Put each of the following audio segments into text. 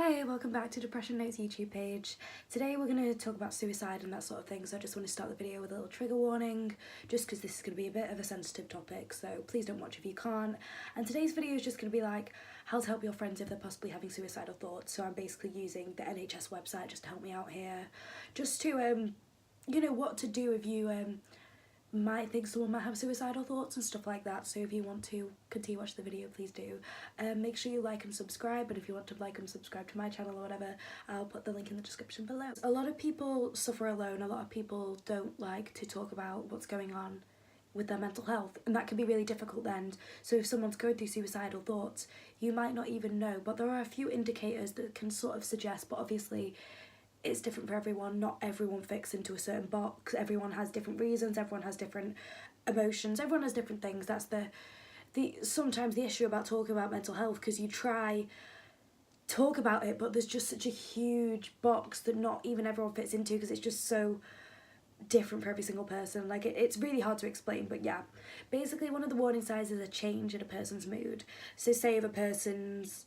Hey, welcome back to Depression Notes YouTube page. Today we're going to talk about suicide and that sort of thing, so I just want to start the video with a little trigger warning, just because this is going to be a bit of a sensitive topic, so please don't watch if you can't. And today's video is just going to be like how to help your friends if they're possibly having suicidal thoughts, so I'm basically using the NHS website just to help me out here, just to, what to do if you might think someone might have suicidal thoughts and stuff like that. So if you want to continue watch the video, please do. Make sure you like and subscribe, and if you want to like and subscribe to my channel or whatever, I'll put the link in the description below. A lot of people suffer alone. A lot of people don't like to talk about what's going on with their mental health, and that can be really difficult then. So if someone's going through suicidal thoughts, you might not even know, but there are a few indicators that can sort of suggest, but obviously it's different for everyone. Not everyone fits into a certain box. Everyone has different reasons, everyone has different emotions, everyone has different things. That's the sometimes the issue about talking about mental health, because you try talk about it, but there's just such a huge box that not even everyone fits into, because it's just so different for every single person. Like it's really hard to explain, but yeah, basically one of the warning signs is a change in a person's mood. So say if a person's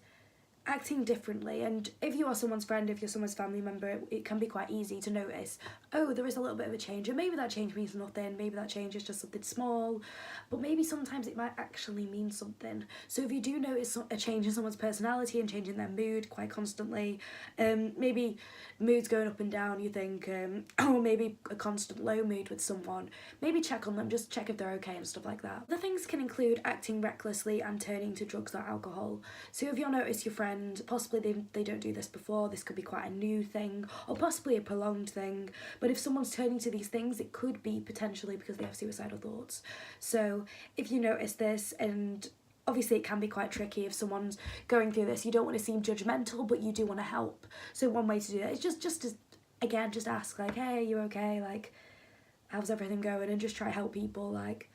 acting differently, and if you are someone's friend, if you're someone's family member, it can be quite easy to notice, oh, there is a little bit of a change, and maybe that change means nothing, maybe that change is just something small, but maybe sometimes it might actually mean something. So if you do notice a change in someone's personality and change in their mood quite constantly, maybe moods going up and down, you think, or maybe a constant low mood with someone, maybe check on them, just check if they're okay and stuff like that. The things can include acting recklessly and turning to drugs or alcohol. So if you'll notice your friend, possibly they don't do this before, this could be quite a new thing, or possibly a prolonged thing, but if someone's turning to these things, it could be potentially because they have suicidal thoughts. So if you notice this, and obviously it can be quite tricky if someone's going through this, you don't want to seem judgmental, but you do want to help. So one way to do that is just ask, like, hey, are you okay, like, how's everything going, and just try to help people, like,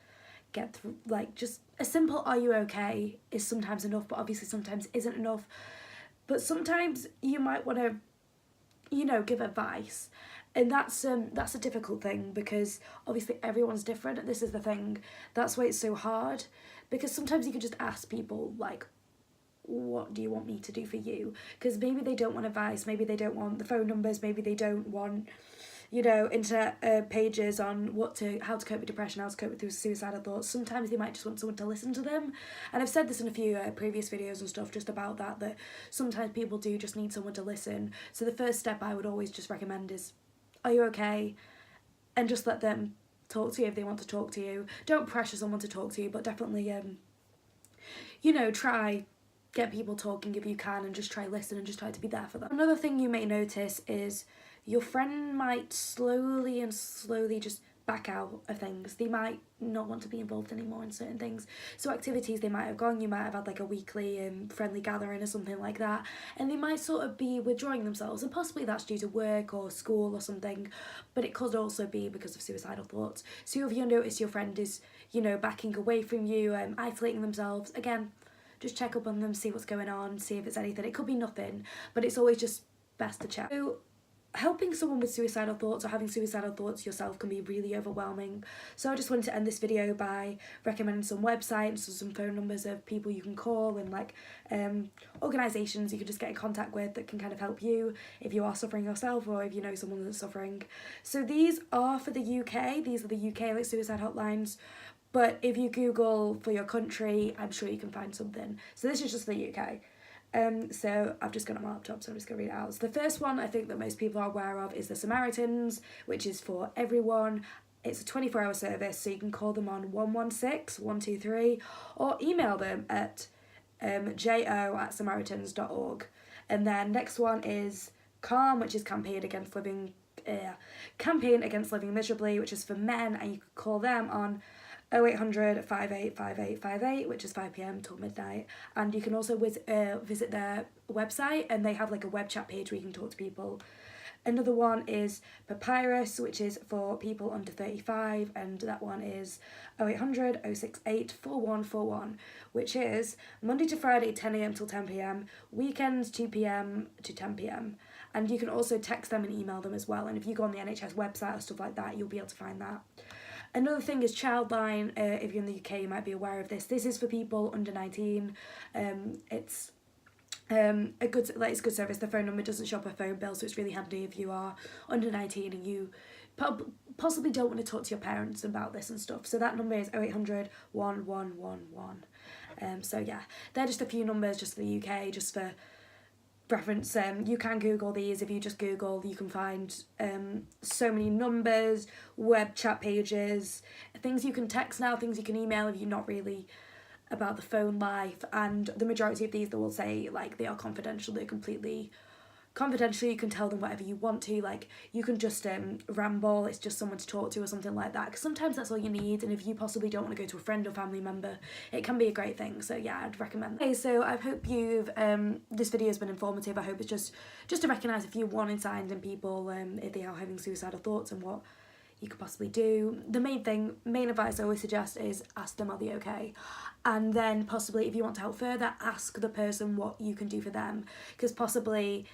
get through. Like, just a simple are you okay is sometimes enough, but obviously sometimes isn't enough. But sometimes you might want to, give advice, and that's a difficult thing, because obviously everyone's different. This is the thing, that's why it's so hard, because sometimes you can just ask people, like, what do you want me to do for you? Because maybe they don't want advice, maybe they don't want the phone numbers, maybe they don't want, internet pages on how to cope with depression, how to cope with suicidal thoughts. Sometimes they might just want someone to listen to them, and I've said this in a few previous videos and stuff just about that sometimes people do just need someone to listen. So the first step I would always just recommend is, are you okay? And just let them talk to you if they want to talk to you. Don't pressure someone to talk to you, but definitely try get people talking if you can, and just try listen and just try to be there for them. Another thing you may notice is your friend might slowly just back out of things. They might not want to be involved anymore in certain things. So activities they might have gone, you might have had like a weekly friendly gathering or something like that, and they might sort of be withdrawing themselves, and possibly that's due to work or school or something, but it could also be because of suicidal thoughts. So if you notice your friend is, backing away from you, isolating themselves, again, just check up on them, see what's going on, see if it's anything. It could be nothing, but it's always just best to check. So helping someone with suicidal thoughts or having suicidal thoughts yourself can be really overwhelming. So I just wanted to end this video by recommending some websites, some phone numbers of people you can call, and like organisations you can just get in contact with that can kind of help you if you are suffering yourself, or if you know someone that's suffering. So these are for the UK, these are the UK like suicide hotlines. But if you Google for your country, I'm sure you can find something. So this is just the UK. So I've just got it on my laptop, so I'm just going to read it out. So the first one I think that most people are aware of is the Samaritans, which is for everyone. It's a 24-hour service, so you can call them on 116 123, or email them at jo@samaritans.org. And then next one is CALM, which is Campaign Against Living Miserably, which is for men, and you can call them on 0800 585858, which is 5 p.m. till midnight. And you can also visit their website, and they have like a web chat page where you can talk to people. Another one is Papyrus, which is for people under 35, and that one is 0800 068 4141, which is Monday to Friday 10 a.m. till 10 p.m, weekends 2 p.m. to 10 p.m. And you can also text them and email them as well, and if you go on the NHS website or stuff like that, you'll be able to find that. Another thing is Childline. If you're in the UK, you might be aware of this. This is for people under 19. It's It's good service. The phone number doesn't show up a phone bill, so it's really handy if you are under 19 and you possibly don't want to talk to your parents about this and stuff. So that number is 0800 1111. So yeah, they're just a few numbers just for the UK, just for reference. You can Google these. If you just Google, you can find so many numbers, web chat pages, things you can text now, things you can email if you're not really about the phone life. And the majority of these, they will say like they are confidential, they're completely confidential. You can tell them whatever you want to, like you can just ramble, it's just someone to talk to or something like that, because sometimes that's all you need. And if you possibly don't want to go to a friend or family member, it can be a great thing. So yeah, I'd recommend that. Okay, so I hope you've this video has been informative. I hope it's just to recognise a few warning signs in people if they are having suicidal thoughts and what you could possibly do. The main advice I always suggest is ask them, are they okay? And then possibly if you want to help further, ask the person what you can do for them, because possibly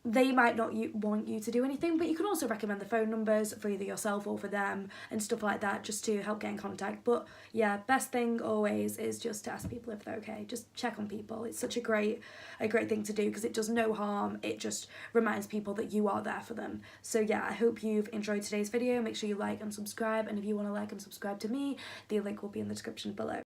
they might not want you to do anything, but you can also recommend the phone numbers for either yourself or for them and stuff like that, just to help get in contact. But yeah, best thing always is just to ask people if they're okay. Just check on people. It's such a great thing to do, because it does no harm. It just reminds people that you are there for them. So yeah, I hope you've enjoyed today's video. Make sure you like and subscribe, and if you want to like and subscribe to me, the link will be in the description below.